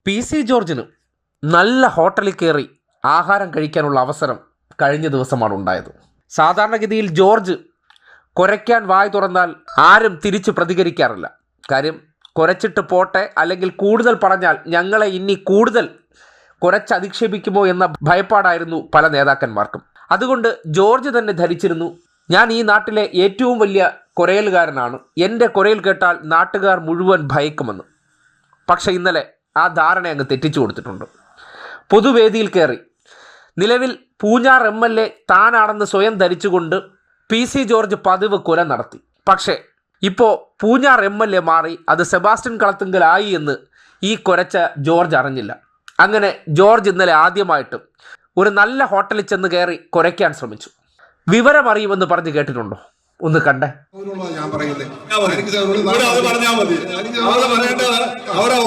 PC ജോർജിന് നല്ല ഹോട്ടലിൽ കയറി ആഹാരം കഴിക്കാനുള്ള അവസരം കഴിഞ്ഞ ദിവസമാണ് ഉണ്ടായത്. സാധാരണഗതിയിൽ ജോർജ് കുരയ്ക്കാൻ വായ് തുറന്നാൽ ആരും തിരിച്ച് പ്രതികരിക്കാറില്ല. കാര്യം കുരച്ചിട്ട് പോട്ടെ, അല്ലെങ്കിൽ കൂടുതൽ പറഞ്ഞാൽ ഞങ്ങളെ ഇനി കൂടുതൽ കുരച്ചധിക്ഷേപിക്കുമോ എന്ന ഭയപ്പാടായിരുന്നു പല നേതാക്കന്മാർക്കും. അതുകൊണ്ട് ജോർജ് തന്നെ ധരിച്ചിരുന്നു, ഞാൻ ഈ നാട്ടിലെ ഏറ്റവും വലിയ കുരയലുകാരനാണ്, എൻ്റെ കുരയിൽ കേട്ടാൽ നാട്ടുകാർ മുഴുവൻ ഭയക്കുമെന്ന്. പക്ഷേ ഇന്നലെ ആ ധാരണ അങ്ങ് തെറ്റിച്ചു കൊടുത്തിട്ടുണ്ട്. പൊതുവേദിയിൽ കയറി നിലവിൽ പൂഞ്ഞാർ MLA താനാണെന്ന് സ്വയം ധരിച്ചുകൊണ്ട് PC ജോർജ് പതിവ് കുര നടത്തി. പക്ഷേ ഇപ്പോൾ പൂഞ്ഞാർ MLA മാറി അത് സെബാസ്റ്റ്യൻ കളത്തുങ്കലായി എന്ന് ഈ കുരച്ച ജോർജ് അറിഞ്ഞില്ല. അങ്ങനെ ജോർജ് ഇന്നലെ ആദ്യമായിട്ട് ഒരു നല്ല ഹോട്ടലിൽ ചെന്ന് കയറി കുരയ്ക്കാൻ ശ്രമിച്ചു. വിവരമറിയുമെന്ന് പറഞ്ഞ് കേട്ടിട്ടുണ്ടോ? ഒന്ന് കണ്ടേ.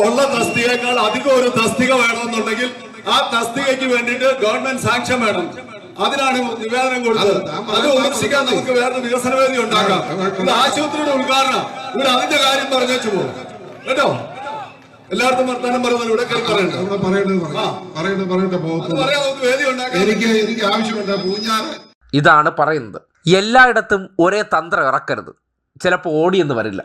ഉള്ള തസ്തികയേക്കാൾ അധികം ഒരു തസ്തിക വേണമെന്നുണ്ടെങ്കിൽ ആ തസ്തികയ്ക്ക് വേണ്ടിയിട്ട് ഗവൺമെന്റ് സാങ്ഷൻ വേണം. അതിനാണ് നിവേദനം കൊടുത്തത്. അത് വിമർശിക്കാൻ നമുക്ക് വേറെ വികസന വേദി ഉണ്ടാക്കാം. ഇത് ആശുപത്രിയുടെ ഉദ്ഘാടനം, ഇവിടെ അതിന്റെ കാര്യം പറഞ്ഞു പോകും കേട്ടോ. എല്ലായിടത്തും വർത്താനം പറയുന്നത് ഇവിടെ വേദി ഉണ്ടാക്കാം. എനിക്ക് ആവശ്യമുണ്ട് പൂഞ്ഞാറ്. ഇതാണ് പറയുന്നത്. എല്ലായിടത്തും ഒരേ തന്ത്രം ഇറക്കരുത്. ചിലപ്പോൾ ഓടിയെന്ന് വരില്ല.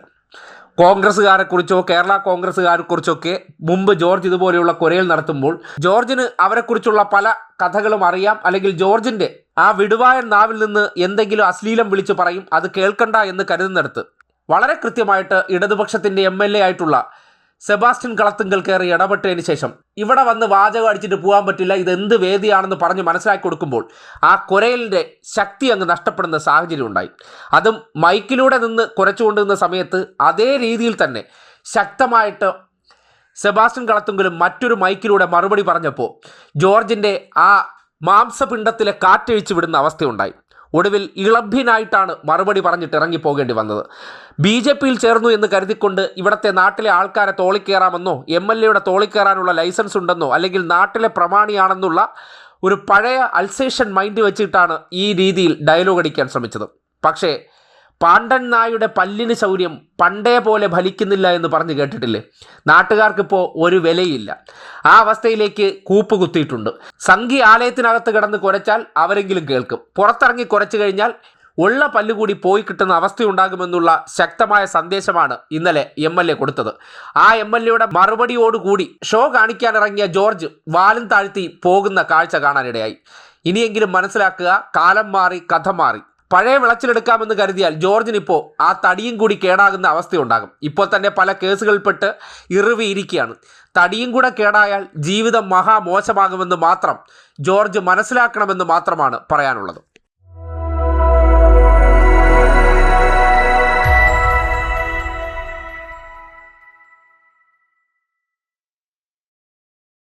കോൺഗ്രസ്സുകാരെക്കുറിച്ചോ കേരള കോൺഗ്രസ്സുകാരെക്കുറിച്ചൊക്കെ മുമ്പ് ജോർജ് ഇതുപോലെയുള്ള കുരയൽ നടത്തുമ്പോൾ ജോർജിന് അവരെക്കുറിച്ചുള്ള പല കഥകളും അറിയാം. അല്ലെങ്കിൽ ജോർജിൻ്റെ ആ വിടുവായൻ നാവിൽ നിന്ന് എന്തെങ്കിലും അശ്ലീലം വിളിച്ചു പറയും. അത് കേൾക്കണ്ട എന്ന് കരുതുന്നിടത്ത് വളരെ കൃത്യമായിട്ട് ഇടതുപക്ഷത്തിൻ്റെ MLA ആയിട്ടുള്ള സെബാസ്റ്റ്യൻ കളത്തുങ്കൽ കയറി ഇടപെട്ടതിന് ശേഷം ഇവിടെ വന്ന് വാചകം അടിച്ചിട്ട് പോകാൻ പറ്റില്ല, ഇതെന്ത് വേദിയാണെന്ന് പറഞ്ഞ് മനസ്സിലാക്കി കൊടുക്കുമ്പോൾ ആ കുരയലിൻ്റെ ശക്തി അങ്ങ് നഷ്ടപ്പെടുന്ന സാഹചര്യം ഉണ്ടായി. അതും മൈക്കിലൂടെ നിന്ന് കുരച്ചുകൊണ്ടിരുന്ന സമയത്ത് അതേ രീതിയിൽ തന്നെ ശക്തമായിട്ട് സെബാസ്റ്റ്യൻ കളത്തുങ്കലും മറ്റൊരു മൈക്കിലൂടെ മറുപടി പറഞ്ഞപ്പോൾ ജോർജിൻ്റെ ആ മാംസപിണ്ഡത്തിലെ കാറ്റഴിച്ചു വിടുന്ന അവസ്ഥയുണ്ടായി. ഒടുവിൽ ഇളഭ്യനായിട്ടാണ് മറുപടി പറഞ്ഞിട്ട് ഇറങ്ങിപ്പോകേണ്ടി വന്നത്. BJPയിൽ ചേർന്നു എന്ന് കരുതിക്കൊണ്ട് ഇവിടുത്തെ നാട്ടിലെ ആൾക്കാരെ തോളിക്കയറാമെന്നോ MLAയുടെ തോളിക്കയറാനുള്ള ലൈസൻസ് ഉണ്ടെന്നോ അല്ലെങ്കിൽ നാട്ടിലെ പ്രമാണിയാണെന്നുള്ള ഒരു പഴയ അൽസേഷൻ മൈൻഡ് വെച്ചിട്ടാണ് ഈ രീതിയിൽ ഡയലോഗ് അടിക്കാൻ ശ്രമിച്ചത്. പക്ഷേ പാണ്ഡൻ നായുടെ പല്ലിന് ശൗര്യം പണ്ടേ പോലെ ഫലിക്കുന്നില്ല എന്ന് പറഞ്ഞ് കേട്ടിട്ടില്ലേ? നാട്ടുകാർക്കിപ്പോൾ ഒരു വിലയില്ല. ആ അവസ്ഥയിലേക്ക് കൂപ്പ് കുത്തിയിട്ടുണ്ട്. സംഘി ആലയത്തിനകത്ത് കിടന്ന് കുരച്ചാൽ അവരെങ്കിലും കേൾക്കും. പുറത്തിറങ്ങി കുരച്ചു കഴിഞ്ഞാൽ ഉള്ള പല്ലുകൂടി പോയി കിട്ടുന്ന അവസ്ഥയുണ്ടാകുമെന്നുള്ള ശക്തമായ സന്ദേശമാണ് ഇന്നലെ MLA കൊടുത്തത്. ആ MLAയുടെ മറുപടിയോടുകൂടി ഷോ കാണിക്കാനിറങ്ങിയ ജോർജ് വാലും താഴ്ത്തി പോകുന്ന കാഴ്ച കാണാനിടയായി. ഇനിയെങ്കിലും മനസ്സിലാക്കുക, കാലം മാറി, കഥ മാറി. പഴയ വിളച്ചിലെടുക്കാമെന്ന് കരുതിയാൽ ജോർജിനിപ്പോൾ ആ തടിയും കൂടി കേടാകുന്ന അവസ്ഥയുണ്ടാകും. ഇപ്പോൾ തന്നെ പല കേസുകളിൽപ്പെട്ട് ഇറിവിയിരിക്കുകയാണ്. തടിയും കൂടെ കേടായാൽ ജീവിതം മഹാമോശമാകുമെന്ന് മാത്രം ജോർജ് മനസ്സിലാക്കണമെന്ന് മാത്രമാണ് പറയാനുള്ളത്.